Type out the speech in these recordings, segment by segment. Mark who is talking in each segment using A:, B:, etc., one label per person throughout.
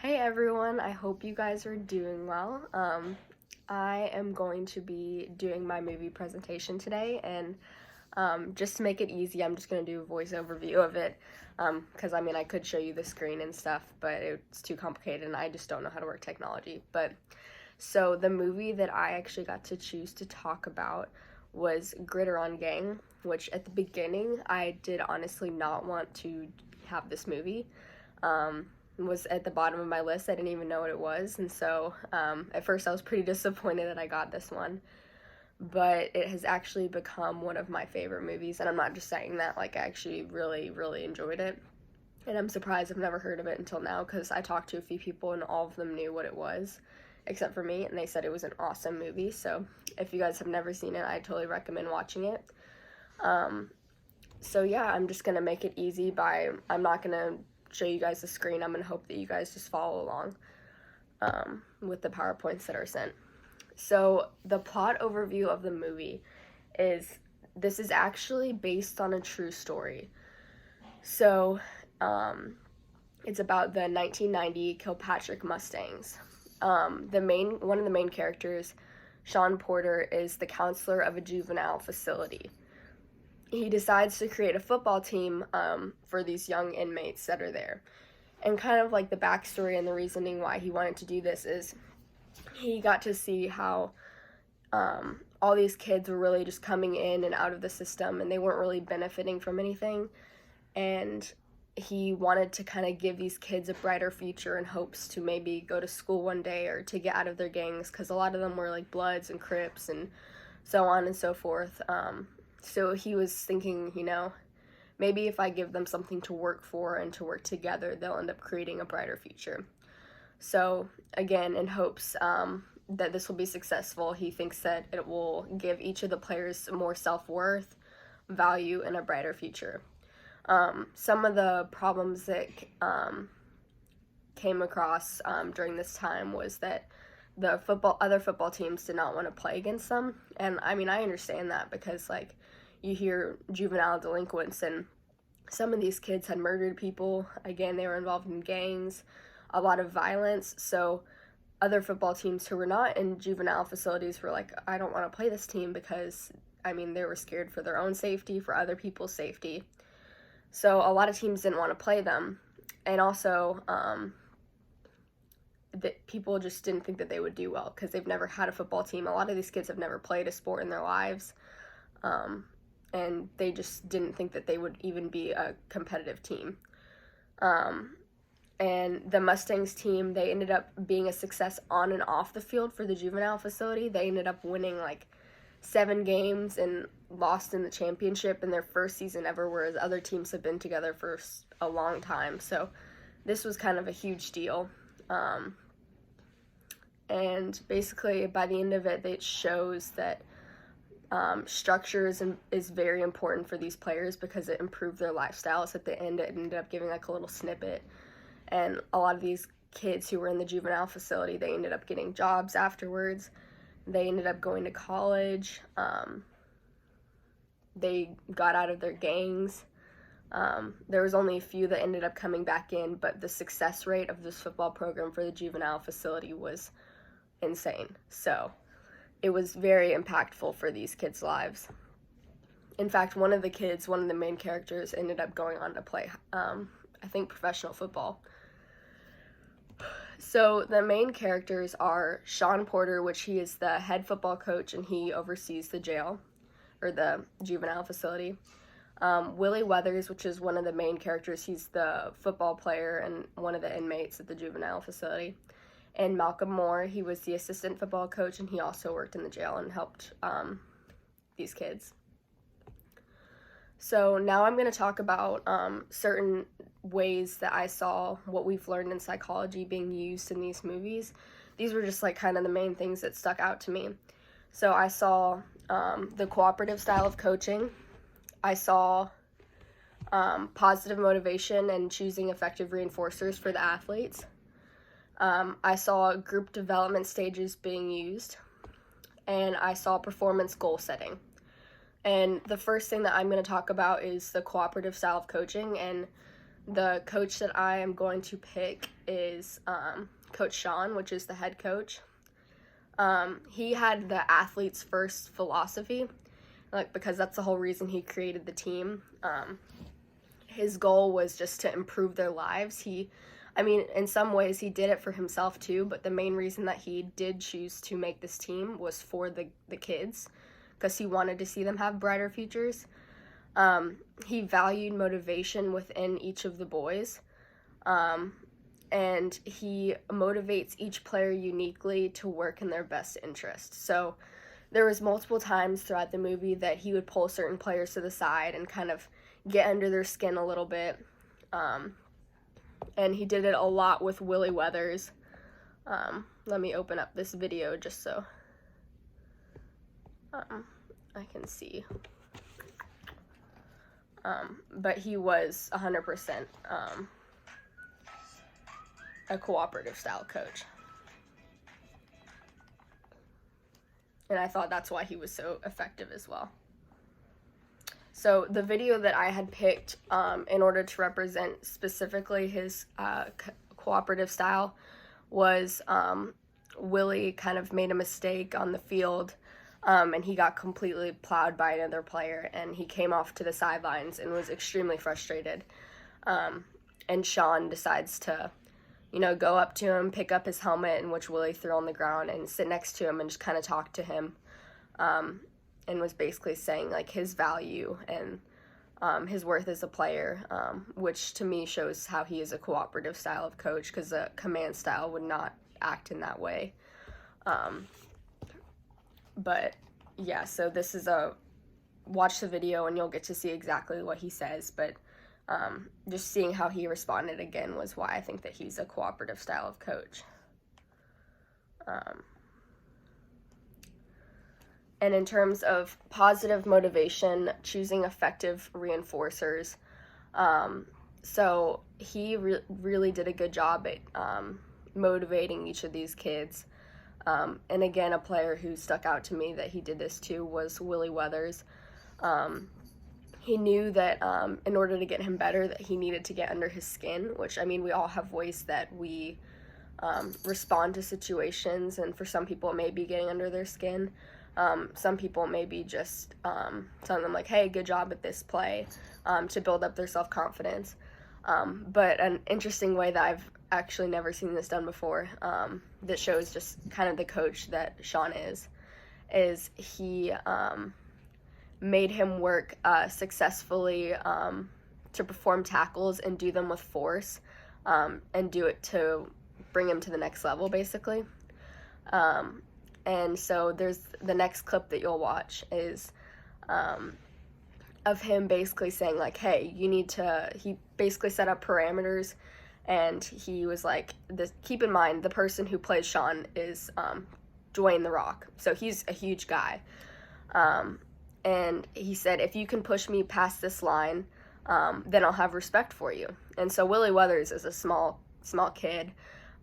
A: Hey everyone, I hope you guys are doing well. I am going to be doing my movie presentation today, and just to make it easy, I'm just going to do a voice overview of it, because I could show you the screen and stuff, but it's too complicated and I just don't know how to work technology. So the movie that I actually got to choose to talk about was Gridiron Gang, which at the beginning I did honestly not want to have this movie. Was at the bottom of my list. I didn't even know what it was, and so at first I was pretty disappointed that I got this one, but it has actually become one of my favorite movies, and I'm not just saying that. Like, I actually really enjoyed it, and I'm surprised I've never heard of it until now, because I talked to a few people and all of them knew what it was except for me, and they said it was an awesome movie. So if you guys have never seen it, I totally recommend watching it. So yeah, I'm just gonna make it easy by, I'm not gonna show you guys the screen. I'm gonna hope that you guys just follow along with the PowerPoints that are sent. So the plot overview of the movie is, this is actually based on a true story. So it's about the 1990 Kilpatrick Mustangs. One of the main characters, Sean Porter, is the counselor of a juvenile facility. He decides to create a football team for these young inmates that are there. And kind of like the backstory and the reasoning why he wanted to do this is he got to see how all these kids were really just coming in and out of the system, and they weren't really benefiting from anything. And he wanted to kind of give these kids a brighter future in hopes to maybe go to school one day or to get out of their gangs, because a lot of them were like Bloods and Crips and so on and so forth. So he was thinking, maybe if I give them something to work for and to work together, they'll end up creating a brighter future. So again, in hopes that this will be successful, he thinks that it will give each of the players more self-worth, value, and a brighter future. Some of the problems that came across during this time was that the other football teams did not want to play against them. And I understand that, because like, you hear juvenile delinquents, and some of these kids had murdered people. Again, they were involved in gangs, a lot of violence. So other football teams who were not in juvenile facilities were like, I don't want to play this team, because they were scared for their own safety, for other people's safety. So a lot of teams didn't want to play them. And also that people just didn't think that they would do well, because they've never had a football team. A lot of these kids have never played a sport in their lives, and they just didn't think that they would even be a competitive team. And the Mustangs team, they ended up being a success on and off the field for the juvenile facility. They ended up winning like 7 games and lost in the championship in their first season ever, whereas other teams have been together for a long time. So this was kind of a huge deal. And basically by the end of it, it shows that structure is very important for these players, because it improved their lifestyles. At the end, it ended up giving like a little snippet, and a lot of these kids who were in the juvenile facility, they ended up getting jobs afterwards. They ended up going to college. They got out of their gangs. There was only a few that ended up coming back in, but the success rate of this football program for the juvenile facility was insane. So it was very impactful for these kids' lives. In fact, one of the main characters, ended up going on to play, I think, professional football. So the main characters are Sean Porter, which he is the head football coach, and he oversees the jail, or the juvenile facility. Willie Weathers, which is one of the main characters, he's the football player and one of the inmates at the juvenile facility. And Malcolm Moore, he was the assistant football coach, and he also worked in the jail and helped these kids. So now I'm going to talk about certain ways that I saw what we've learned in psychology being used in these movies. These were just like kind of the main things that stuck out to me. So I saw the cooperative style of coaching. I saw positive motivation and choosing effective reinforcers for the athletes. I saw group development stages being used, and I saw performance goal setting. And the first thing that I'm going to talk about is the cooperative style of coaching, and the coach that I am going to pick is Coach Sean, which is the head coach. He had the athletes first philosophy, like, because that's the whole reason he created the team. His goal was just to improve their lives. In some ways he did it for himself too, but the main reason that he did choose to make this team was for the kids, because he wanted to see them have brighter futures. He valued motivation within each of the boys, and he motivates each player uniquely to work in their best interest. So there was multiple times throughout the movie that he would pull certain players to the side and kind of get under their skin a little bit. And he did it a lot with Willie Weathers. Let me open up this video just so I can see. But he was 100% a cooperative style coach. And I thought that's why he was so effective as well. So the video that I had picked in order to represent specifically his cooperative style was Willie kind of made a mistake on the field, and he got completely plowed by another player, and he came off to the sidelines and was extremely frustrated. And Sean decides to, go up to him, pick up his helmet, in which Willie threw on the ground, and sit next to him and just kind of talk to him. And was basically saying, like, his value and his worth as a player, which to me shows how he is a cooperative style of coach, because a command style would not act in that way. But yeah, so this is watch the video and you'll get to see exactly what he says, but just seeing how he responded again was why I think that he's a cooperative style of coach. And in terms of positive motivation, choosing effective reinforcers, so he really did a good job at motivating each of these kids. And again, a player who stuck out to me that he did this to was Willie Weathers. He knew that in order to get him better, that he needed to get under his skin, which, we all have ways that we respond to situations, and for some people it may be getting under their skin. Some people maybe just telling them, like, hey, good job at this play, to build up their self-confidence. But an interesting way that I've actually never seen this done before, that shows just kind of the coach that Sean is he made him work successfully to perform tackles and do them with force, and do it to bring him to the next level, basically. And so there's the next clip that you'll watch is of him basically saying, like, hey, he basically set up parameters, and he was like, keep in mind, the person who plays Sean is Dwayne The Rock, so he's a huge guy. And he said, if you can push me past this line, then I'll have respect for you. And so Willie Weathers is a small kid,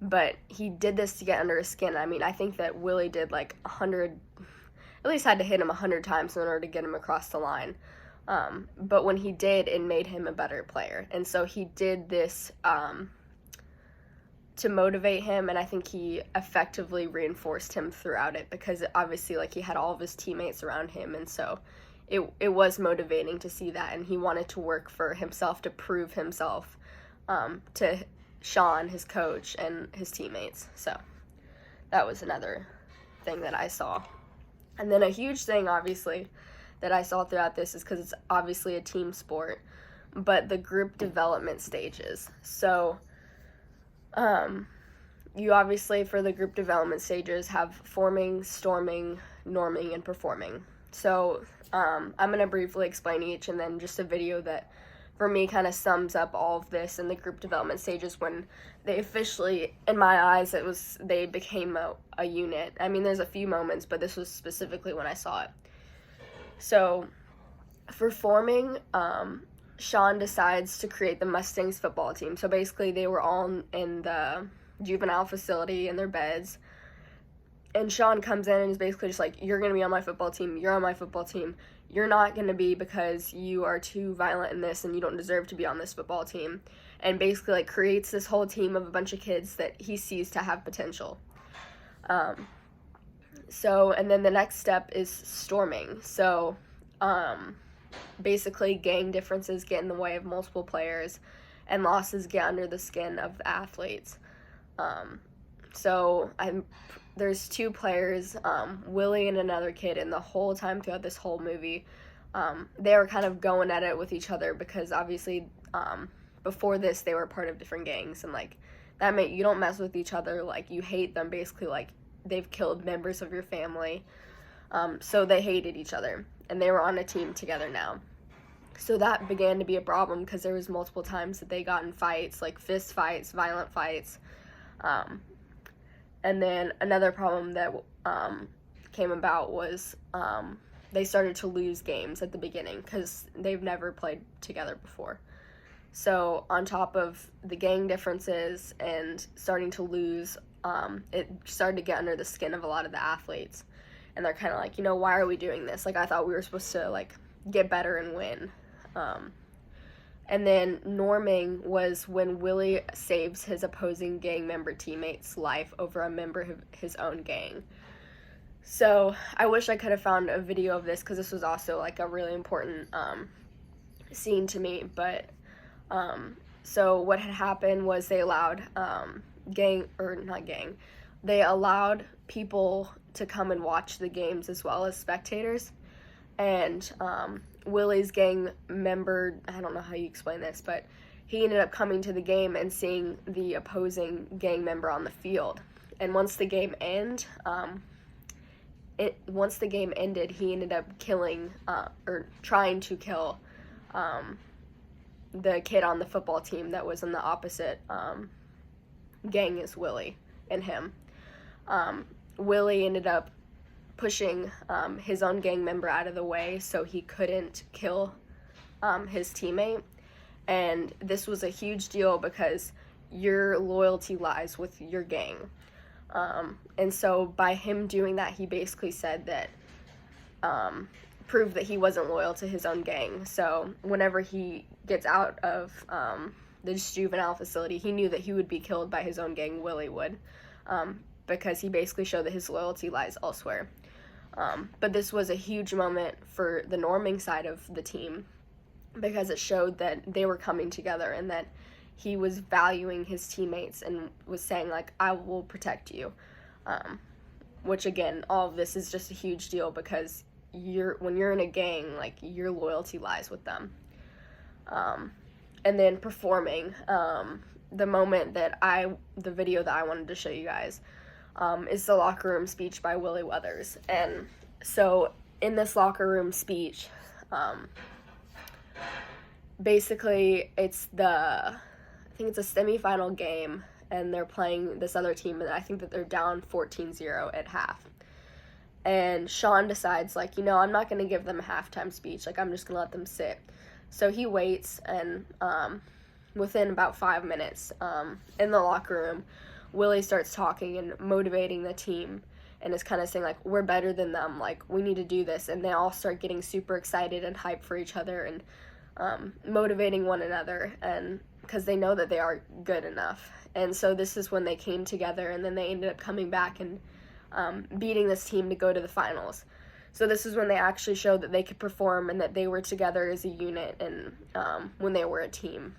A: but he did this to get under his skin. I think that Willie did like 100, at least had to hit him 100 times in order to get him across the line. But when he did, it made him a better player. And so he did this to motivate him, and I think he effectively reinforced him throughout it, because obviously, like, he had all of his teammates around him, and so it was motivating to see that, and he wanted to work for himself to prove himself to Sean, his coach, and his teammates. So that was another thing that I saw. And then a huge thing, obviously, that I saw throughout this is because it's obviously a team sport, but the group development stages. So you obviously, for the group development stages, have forming, storming, norming, and performing. So I'm going to briefly explain each, and then just a video that for me kind of sums up all of this in the group development stages, when they officially, in my eyes, they became a unit. There's a few moments, but this was specifically when I saw it. So for forming, Sean decides to create the Mustangs football team. So basically they were all in the juvenile facility in their beds, and Sean comes in and is basically just like, you're going to be on my football team, you're on my football team, you're not going to be because you are too violent in this and you don't deserve to be on this football team. and basically like creates this whole team of a bunch of kids that he sees to have potential. So, and then the next step is storming. So, basically gang differences get in the way of multiple players, and losses get under the skin of the athletes. So there's two players, Willie and another kid, and the whole time throughout this whole movie, they were kind of going at it with each other because obviously before this they were part of different gangs, and like that meant you don't mess with each other, like you hate them, basically like they've killed members of your family. So they hated each other, and they were on a team together now. So that began to be a problem because there was multiple times that they got in fights, like fist fights, violent fights. And then another problem that came about was they started to lose games at the beginning because they've never played together before. So on top of the gang differences and starting to lose, it started to get under the skin of a lot of the athletes. And they're kind of like, why are we doing this? Like, I thought we were supposed to, like, get better and win. And then norming was when Willie saves his opposing gang member teammate's life over a member of his own gang. So I wish I could have found a video of this because this was also, like, a really important scene to me. But so what had happened was they allowed they allowed people to come and watch the games as well as spectators. And Willie's gang member, I don't know how you explain this, but he ended up coming to the game and seeing the opposing gang member on the field. And once the game ended, he ended up killing or trying to kill the kid on the football team that was in the opposite gang as Willie and him. Willie ended up pushing his own gang member out of the way so he couldn't kill his teammate. And this was a huge deal because your loyalty lies with your gang. And so by him doing that, he basically said that, proved that he wasn't loyal to his own gang. So whenever he gets out of the juvenile facility, he knew that he would be killed by his own gang, Willie would, because he basically showed that his loyalty lies elsewhere. But this was a huge moment for the norming side of the team because it showed that they were coming together and that he was valuing his teammates and was saying, like, I will protect you. Which, again, all of this is just a huge deal because when you're in a gang, like, your loyalty lies with them. And then performing, the video that I wanted to show you guys, is the locker room speech by Willie Weathers. And so in this locker room speech, basically I think it's a semifinal game, and they're playing this other team, and I think that they're down 14-0 at half. And Sean decides, like, I'm not going to give them a halftime speech. Like, I'm just going to let them sit. So he waits, and within about 5 minutes, in the locker room, Willie starts talking and motivating the team and is kind of saying, like, we're better than them, like, we need to do this. And they all start getting super excited and hyped for each other and motivating one another, and because they know that they are good enough. And so this is when they came together, and then they ended up coming back and beating this team to go to the finals. So this is when they actually showed that they could perform and that they were together as a unit and when they were a team.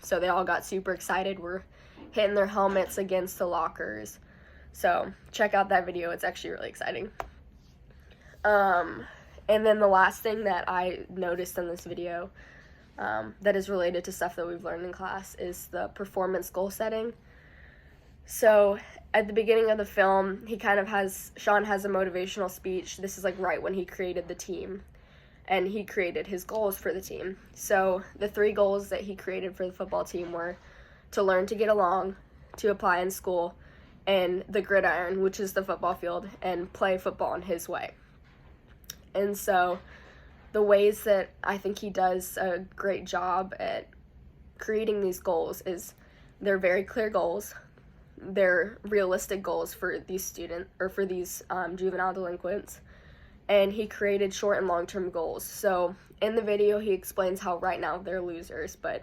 A: So they all got super excited, were hitting their helmets against the lockers. So check out that video. It's actually really exciting. And then the last thing that I noticed in this video that is related to stuff that we've learned in class is the performance goal setting. So at the beginning of the film, Sean has a motivational speech. This is like right when he created the team, and he created his goals for the team. So the 3 goals that he created for the football team were to learn to get along, to apply in school, and the Gridiron, which is the football field, and play football in his way. And so the ways that I think he does a great job at creating these goals is they're very clear goals. They're realistic goals for these juvenile delinquents. And he created short and long-term goals. So in the video, he explains how right now they're losers, but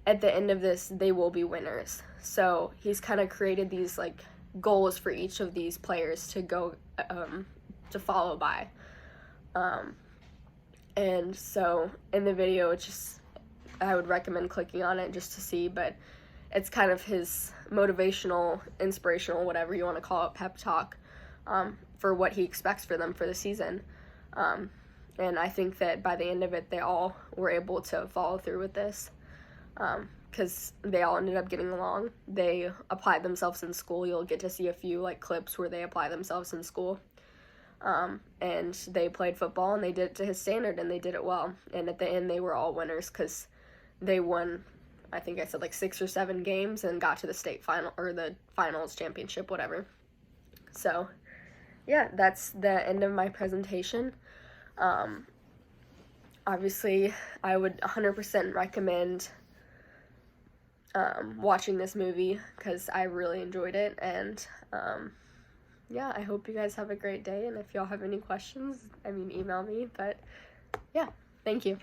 A: at the end of this, they will be winners. So he's kind of created these like goals for each of these players to go to follow by. And so in the video, it's just, I would recommend clicking on it just to see, but it's kind of his motivational, inspirational, whatever you want to call it, pep talk for what he expects for them for the season. And I think that by the end of it, they all were able to follow through with this because they all ended up getting along. They applied themselves in school. You'll get to see a few like clips where they apply themselves in school. And they played football, and they did it to his standard, and they did it well. And at the end, they were all winners because they won, I think I said like 6 or 7 games and got to the state final or the finals championship, whatever. So yeah, that's the end of my presentation. Obviously, I would 100% recommend watching this movie because I really enjoyed it, and yeah, I hope you guys have a great day, and if y'all have any questions, email me, but yeah, thank you.